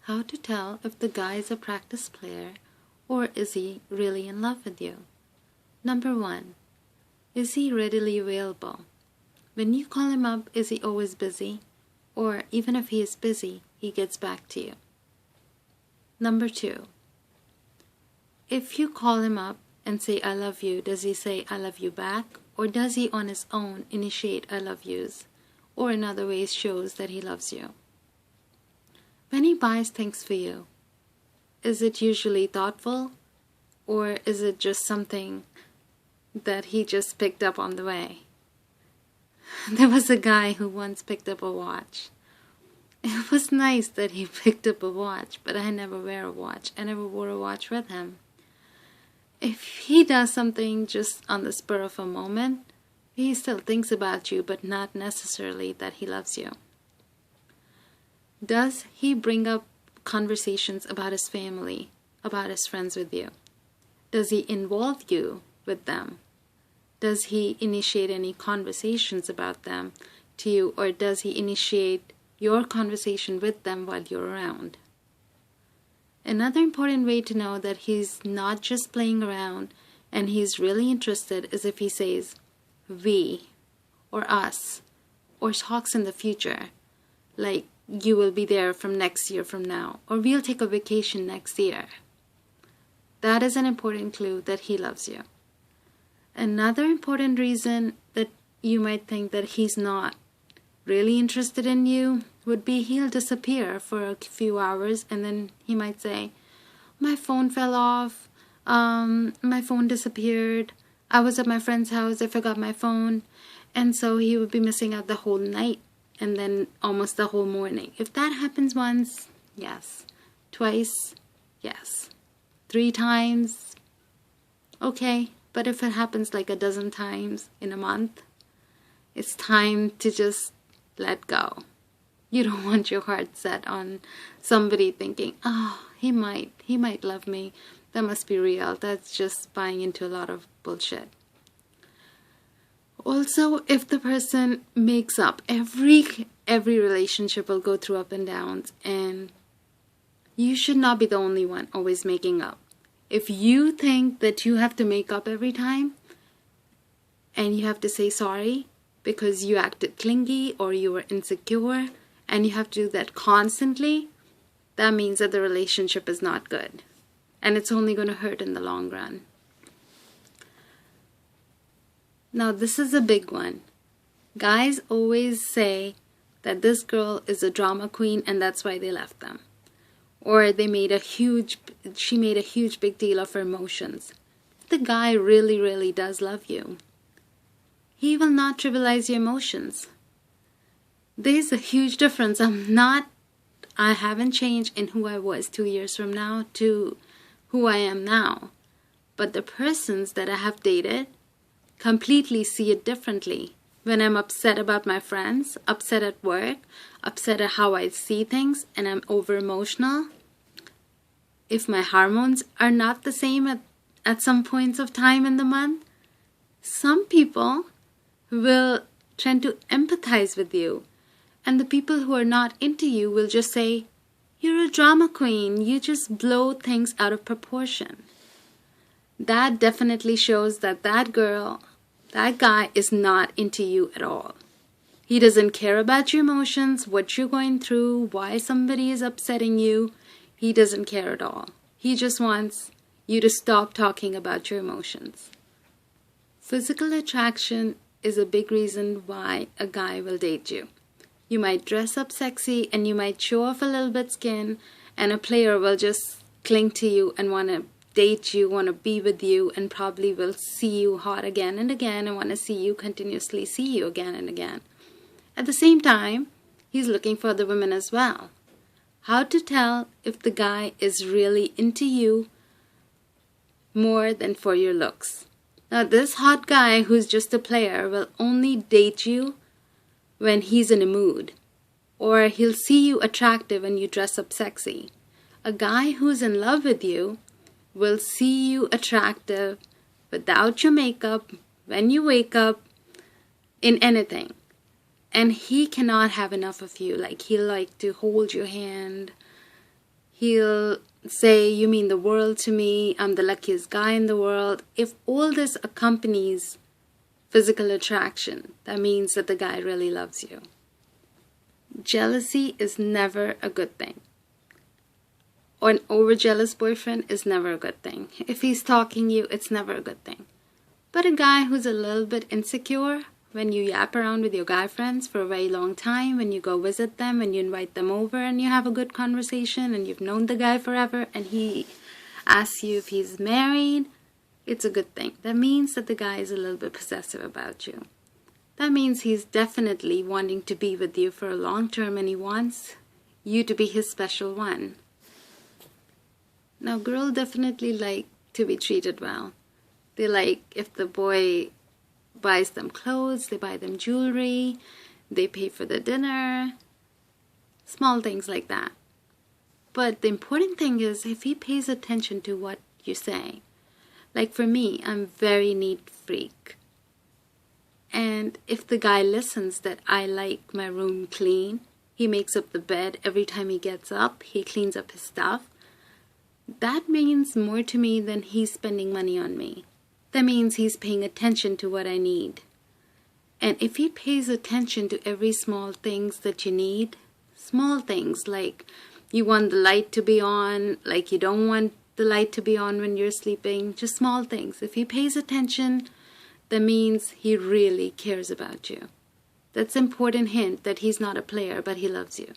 How to tell if the guy is a practice player or is he really in love with you? Number 1. Is he readily available? When you call him up, is he always busy? Or even if he is busy, he gets back to you? Number 2. If you call him up and say I love you, does he say I love you back? Or does he on his own initiate I love yous? Or in other ways shows that he loves you? When he buys things for you, is it usually thoughtful? Or is it just something that he just picked up on the way? There was a guy who once picked up a watch. It was nice that he picked up a watch, but I never wear a watch. I never wore a watch with him. If he does something just on the spur of a moment, he still thinks about you, but not necessarily that he loves you. Does he bring up conversations about his family, about his friends with you? Does he involve you with them? Does he initiate any conversations about them to you, or does he initiate your conversation with them while you're around? Another important way to know that he's not just playing around and he's really interested is if he says we or us or talks in the future, like you will be there from next year from now, or we'll take a vacation next year. That is an important clue that he loves you. Another important reason that you might think that he's not really interested in you would be he'll disappear for a few hours and then he might say, my phone fell off, my phone disappeared, I was at my friend's house, I forgot my phone, and so he would be missing out the whole night and then almost the whole morning. If that happens once, yes. Twice, yes. 3 times, okay. But if it happens like a dozen times in a month, it's time to just let go. You don't want your heart set on somebody thinking, oh, he might love me. That must be real. That's just buying into a lot of bullshit. Also, if the person makes up, every relationship will go through up and downs, and you should not be the only one always making up. If you think that you have to make up every time, and you have to say sorry because you acted clingy or you were insecure, and you have to do that constantly, that means that the relationship is not good. And it's only going to hurt in the long run. Now, this is a big one. Guys always say that this girl is a drama queen and that's why they left them. Or she made a huge big deal of her emotions. The guy really, really does love you. He will not trivialize your emotions. There's a huge difference. I haven't changed in who I was 2 years from now to who I am now. But the persons that I have dated completely see it differently. When I'm upset about my friends, upset at work, upset at how I see things, and I'm over emotional, if my hormones are not the same at some points of time in the month, some people will tend to empathize with you. And the people who are not into you will just say, you're a drama queen, you just blow things out of proportion. That definitely shows that that guy is not into you at all. He doesn't care about your emotions, what you're going through, why somebody is upsetting you. He doesn't care at all. He just wants you to stop talking about your emotions. Physical attraction is a big reason why a guy will date you. You might dress up sexy and you might show off a little bit skin, and a player will just cling to you and want to date you, want to be with you, and probably will see you hot again and again and want to continuously see you again and again. At the same time, he's looking for other women as well. How to tell if the guy is really into you more than for your looks? Now, this hot guy who's just a player will only date you when he's in a mood, or he'll see you attractive when you dress up sexy. A guy who's in love with you will see you attractive without your makeup, when you wake up, in anything. And he cannot have enough of you. Like, he'll like to hold your hand, He'll say, you mean the world to me, I'm the luckiest guy in the world. If all this accompanies physical attraction, that means that the guy really loves you. Jealousy is never a good thing. Or an overjealous boyfriend is never a good thing. If he's stalking you, it's never a good thing. But a guy who's a little bit insecure, when you yap around with your guy friends for a very long time, when you go visit them and you invite them over and you have a good conversation and you've known the guy forever and he asks you if he's married, it's a good thing. That means that the guy is a little bit possessive about you. That means he's definitely wanting to be with you for a long term and he wants you to be his special one. Now, girls definitely like to be treated well. They like if the boy buys them clothes, they buy them jewelry, they pay for the dinner, small things like that. But the important thing is if he pays attention to what you say. Like for me, I'm very neat freak. And if the guy listens that I like my room clean, he makes up the bed every time he gets up, he cleans up his stuff, that means more to me than he's spending money on me. That means he's paying attention to what I need. And if he pays attention to every small things that you need, small things like you want the light to be on, like you don't want the light to be on when you're sleeping, just small things. If he pays attention, that means he really cares about you. That's an important hint that he's not a player, but he loves you.